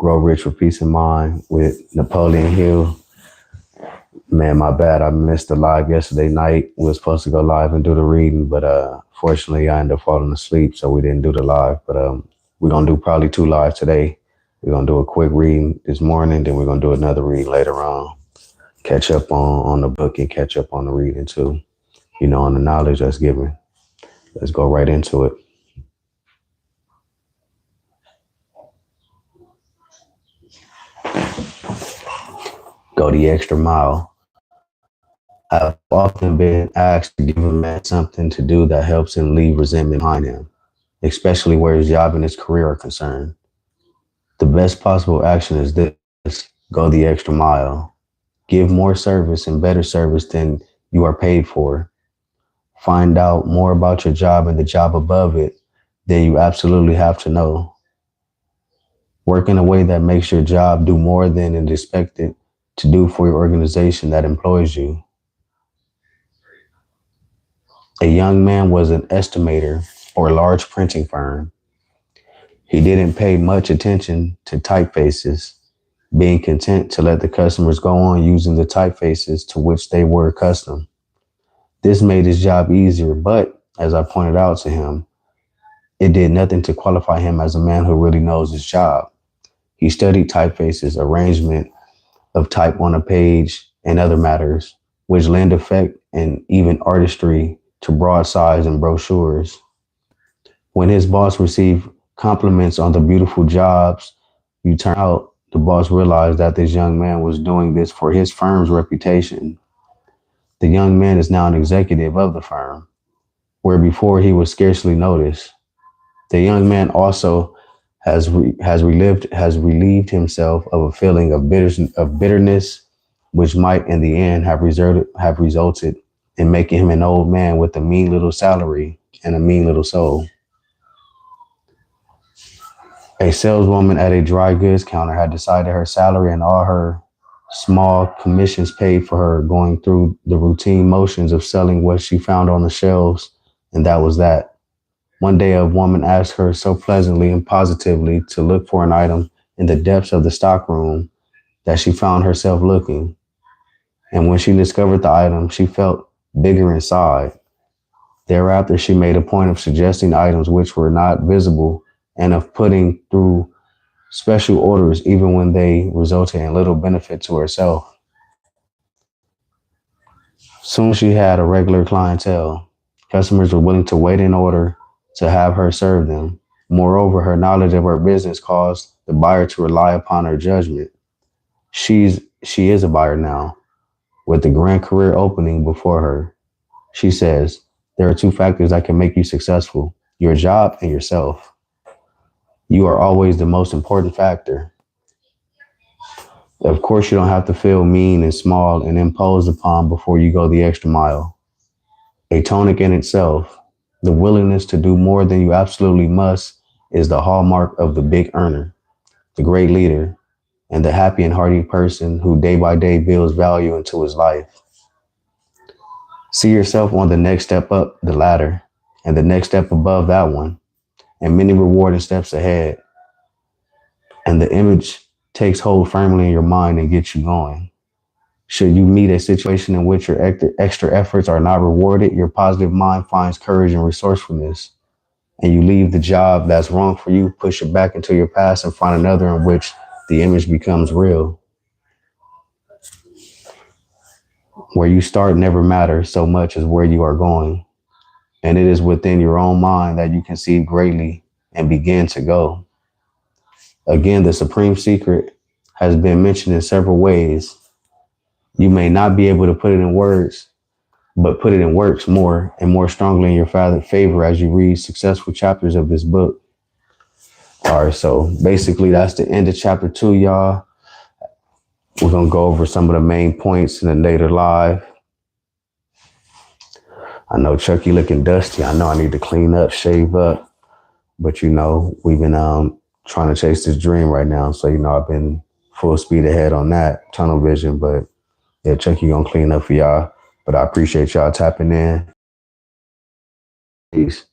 Grow Rich with Peace of Mind with Napoleon Hill. Man, my bad. I missed the live yesterday night. We were supposed to go live and do the reading, but fortunately I ended up falling asleep, so we didn't do the live. But we're gonna do probably 2 lives today. We're gonna do a quick reading this morning, then we're gonna do another reading later on. Catch up on the book and catch up on the reading too. On the knowledge that's given. Let's go right into it. Go the extra mile. I've often been asked to give a man something to do that helps him leave resentment behind him, especially where his job and his career are concerned. The best possible action is this: go the extra mile. Give more service and better service than you are paid for. Find out more about your job and the job above it than you absolutely have to know. Work in a way that makes your job do more than it is expected to do for your organization that employs you. A young man was an estimator for a large printing firm. He didn't pay much attention to typefaces, being content to let the customers go on using the typefaces to which they were accustomed. This made his job easier, but as I pointed out to him, it did nothing to qualify him as a man who really knows his job. He studied typefaces, arrangement of type on a page, and other matters, which lend effect and even artistry to broadsides and brochures. When his boss received compliments on the beautiful jobs you turned out, the boss realized that this young man was doing this for his firm's reputation. The young man is now an executive of the firm, where before he was scarcely noticed. The young man also has relieved himself of a feeling of bitterness, which might in the end have resulted in making him an old man with a mean little salary and a mean little soul. A saleswoman at a dry goods counter had decided her salary and all her small commissions paid for her going through the routine motions of selling what she found on the shelves, and that was that. One day, a woman asked her so pleasantly and positively to look for an item in the depths of the stockroom that she found herself looking. And when she discovered the item, she felt bigger inside. Thereafter, she made a point of suggesting items which were not visible and of putting through special orders even when they resulted in little benefit to herself. Soon she had a regular clientele. Customers were willing to wait in order to have her serve them. Moreover, her knowledge of her business caused the buyer to rely upon her judgment. She is a buyer now, with a grand career opening before her. She says, there are 2 factors that can make you successful: your job and yourself. You are always the most important factor. Of course, you don't have to feel mean and small and imposed upon before you go the extra mile. A tonic in itself, the willingness to do more than you absolutely must, is the hallmark of the big earner, the great leader, and the happy and hearty person who day by day builds value into his life. See yourself on the next step up the ladder and the next step above that one, and many rewarding steps ahead. And the image takes hold firmly in your mind and gets you going. Should you meet a situation in which your extra efforts are not rewarded, your positive mind finds courage and resourcefulness, and you leave the job that's wrong for you, push it back into your past, and find another in which the image becomes real. Where you start never matters so much as where you are going, and it is within your own mind that you conceive greatly and begin to go. Again, the supreme secret has been mentioned in several ways. You may not be able to put it in words, but put it in works more and more strongly in your favor as you read successful chapters of this book. All right, so basically that's the end of chapter 2, y'all. We're going to go over some of the main points in the later live. I know Chucky looking dusty. I know I need to clean up, shave up. But, we've been trying to chase this dream right now. So, I've been full speed ahead on that, tunnel vision. But, yeah, Chucky going to clean up for y'all. But I appreciate y'all tapping in. Peace.